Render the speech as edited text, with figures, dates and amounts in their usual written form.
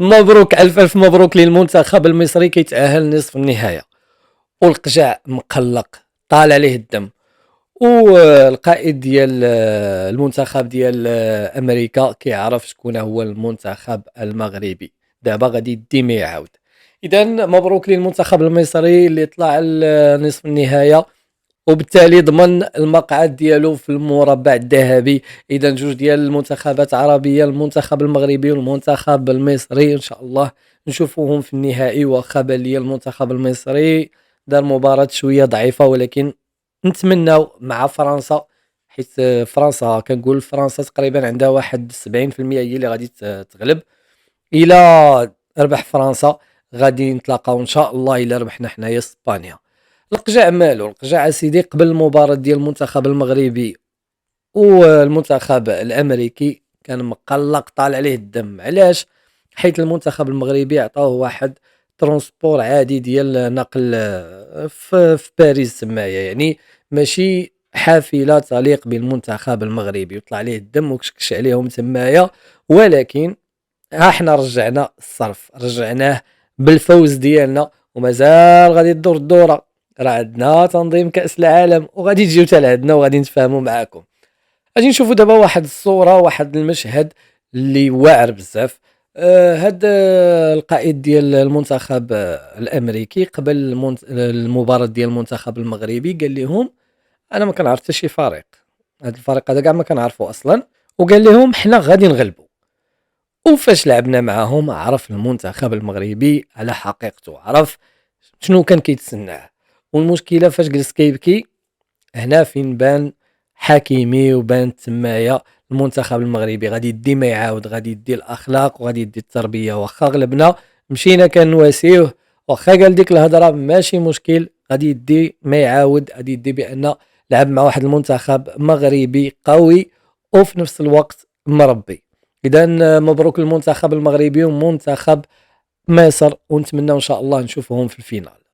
مبروك، الف الف مبروك للمنتخب المصري كيتأهل نصف النهائي، والقجع مقلق طال عليه الدم. والقائد ديال المنتخب ديال امريكا كيعرف شكون هو المنتخب المغربي، دابا غادي يدي ما يعاود. اذا مبروك للمنتخب المصري اللي طلع لنصف النهايه، وبالتالي ضمن المقعد ديالو في المربع الذهبي. اذا جوج ديال المنتخبات عربيه، المنتخب المغربي والمنتخب المصري، ان شاء الله نشوفوهم في النهائي. واخا بان ليا المنتخب المصري دار مباراة شويه ضعيفه، ولكن نتمناو مع فرنسا، حيت فرنسا كنقول فرنسا تقريبا عندها واحد 70% هي اللي غادي تغلب. الى ربح فرنسا غادي نتلاقاو ان شاء الله الى ربحنا حنايا اسبانيا. القجع مالو، القجع اسيدي قبل المباراة ديال المنتخب المغربي والمنتخب الامريكي كان مقلق طال عليه الدم. علاش؟ حيت المنتخب المغربي عطاوه واحد ترونسبور عادي ديال نقل في باريس سمايا، يعني ماشي حافلة تليق بالمنتخب المغربي، وطلع عليه الدم وكشكش عليهم تمايا. ولكن ها حنا رجعنا الصرف، رجعناه بالفوز ديالنا، ومازال غادي تدور الدورة. راه عندنا تنظيم كأس العالم وغادي تجيو حتى لعندنا وغادي نتفاهموا معاكم. غادي نشوفوا دابا واحد الصورة، واحد المشهد اللي واعر بزاف. هاد القائد ديال المنتخب الامريكي قبل المباراة ديال المنتخب المغربي قال لهم انا ما كنعرف حتى شي فريق، هاد الفريق هذا كاع ما كنعرفو اصلا، وقال لهم حنا غادي نغلبوا. وفاش لعبنا معاهم عرف المنتخب المغربي على حقيقته، عرف شنو كان كيتسناه. والمشكله فاش جلس كيبكي، هنا فين بان حكيمي وبان تمايا المنتخب المغربي غادي يدي ما يعاود، غادي يدي الاخلاق وغادي يدي التربيه. واخا غلبنا مشينا كنواسيوه، واخا قال ديك الهضره ماشي مشكل، غادي يدي ما يعاود، غادي يدي بان لعب مع واحد المنتخب مغربي قوي وفي نفس الوقت مربي. اذا مبروك للمنتخب المغربي ومنتخب مصر، ونتمنى ان شاء الله نشوفهم في الفينال.